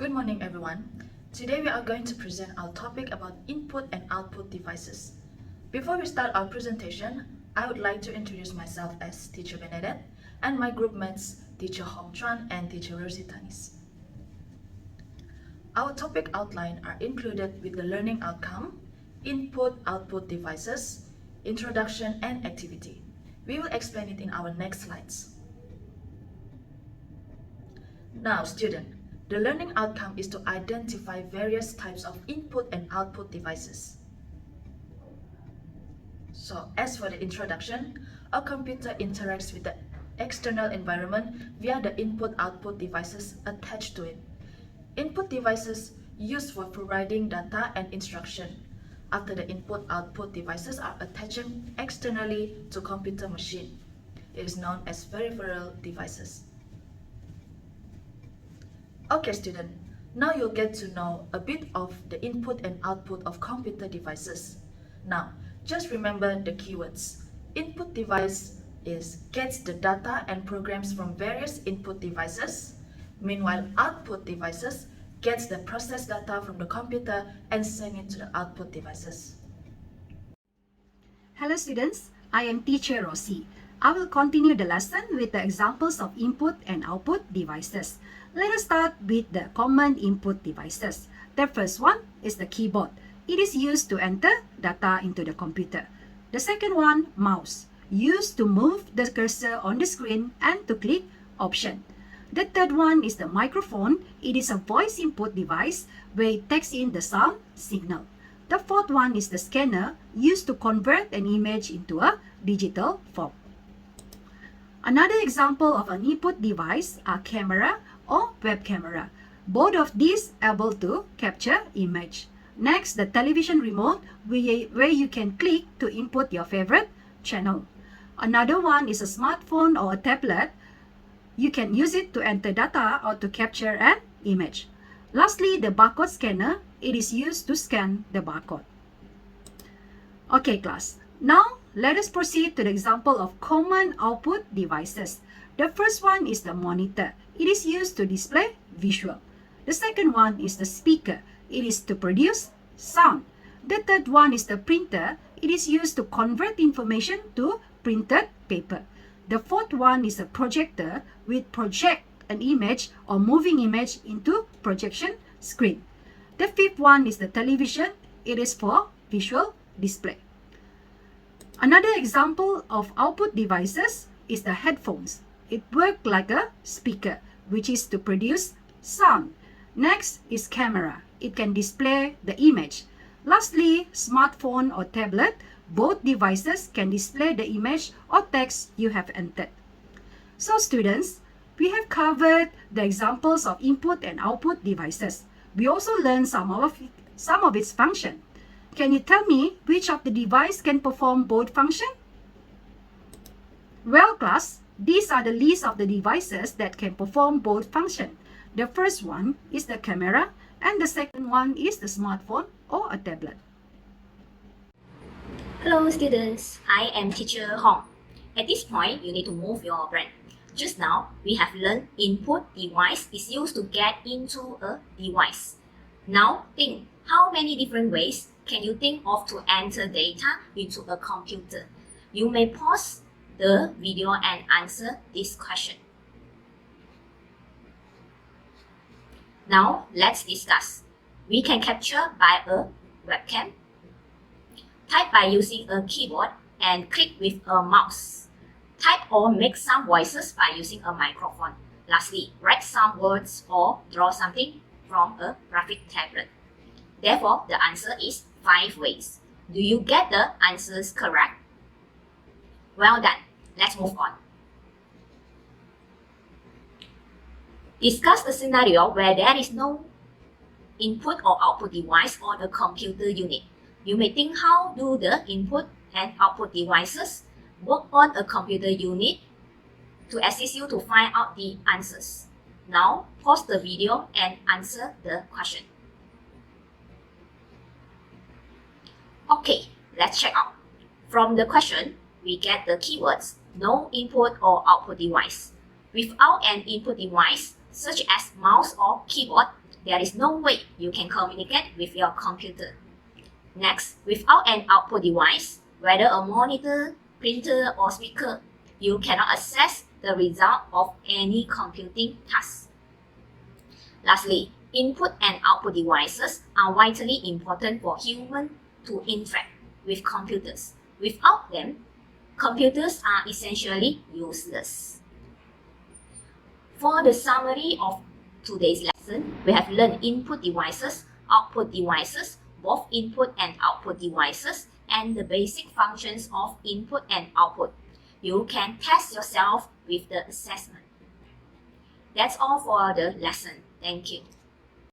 Good morning, everyone. Today we are going to present our topic about input and output devices. Before we start our presentation, I would like to introduce myself as Teacher Benedette and my group mates Teacher Hong Chuan and Teacher Rosie Tanis. Our topic outline are included with the learning outcome, input-output devices, introduction and activity. We will explain it in our next slides. Now, student, the learning outcome is to identify various types of input and output devices. So, as for the introduction, a computer interacts with the external environment via the input-output devices attached to it. Input devices used for providing data and instruction. After the input-output devices are attached externally to computer machine. It is known as peripheral devices. Okay, student, now you'll get to know a bit of the input and output of computer devices. Now, just remember the keywords. Input device gets the data and programs from various input devices. Meanwhile, output devices gets the processed data from the computer and send it to the output devices. Hello students, I am Teacher Rosie. I will continue the lesson with the examples of input and output devices. Let us start with the common input devices. The first one is the keyboard. It is used to enter data into the computer. The second one, mouse, used to move the cursor on the screen and to click option. The third one is the microphone. It is a voice input device where it takes in the sound signal. The fourth one is the scanner, used to convert an image into a digital form. Another example of an input device are camera or web camera. Both of these able to capture image. Next, the television remote where you can click to input your favorite channel. Another one is a smartphone or a tablet. You can use it to enter data or to capture an image. Lastly, the barcode scanner. It is used to scan the barcode. Okay, class. Now, let us proceed to the example of common output devices. The first one is the monitor. It is used to display visual. The second one is the speaker. It is to produce sound. The third one is the printer. It is used to convert information to printed paper. The fourth one is a projector, which project an image or moving image into projection screen. The fifth one is the television. It is for visual display. Another example of output devices is the headphones. It works like a speaker, which is to produce sound. Next is camera. It can display the image. Lastly, smartphone or tablet. Both devices can display the image or text you have entered. So students, we have covered the examples of input and output devices. We also learned some of its function. Can you tell me which of the device can perform both function? Well, class, these are the list of the devices that can perform both function. The first one is the camera and the second one is the smartphone or a tablet. Hello students, I am Teacher Hong. At this point, you need to move your brain. Just now, we have learned input device is used to get into a device. Now think, how many different ways can you think of to enter data into a computer? You may pause the video and answer this question. Now, let's discuss. We can capture by a webcam, type by using a keyboard, and click with a mouse. Type or make some voices by using a microphone. Lastly, write some words or draw something from a graphic tablet. Therefore, the answer is 5 ways. Do you get the answers correct? Well done. Let's move on. Discuss the scenario where there is no input or output device on a computer unit. You may think, how do the input and output devices work on a computer unit to assist you to find out the answers. Now, pause the video and answer the question. Okay, let's check out. From the question, we get the keywords no input or output device. Without an input device, such as mouse or keyboard, there is no way you can communicate with your computer. Next, without an output device, whether a monitor, printer, or speaker, you cannot access the result of any computing task. Lastly, input and output devices are vitally important for humans to interact with computers. Without them, computers are essentially useless. For the summary of today's lesson, we have learned input devices, output devices, both input and output devices, and the basic functions of input and output. You can test yourself with the assessment. That's all for the lesson. Thank you.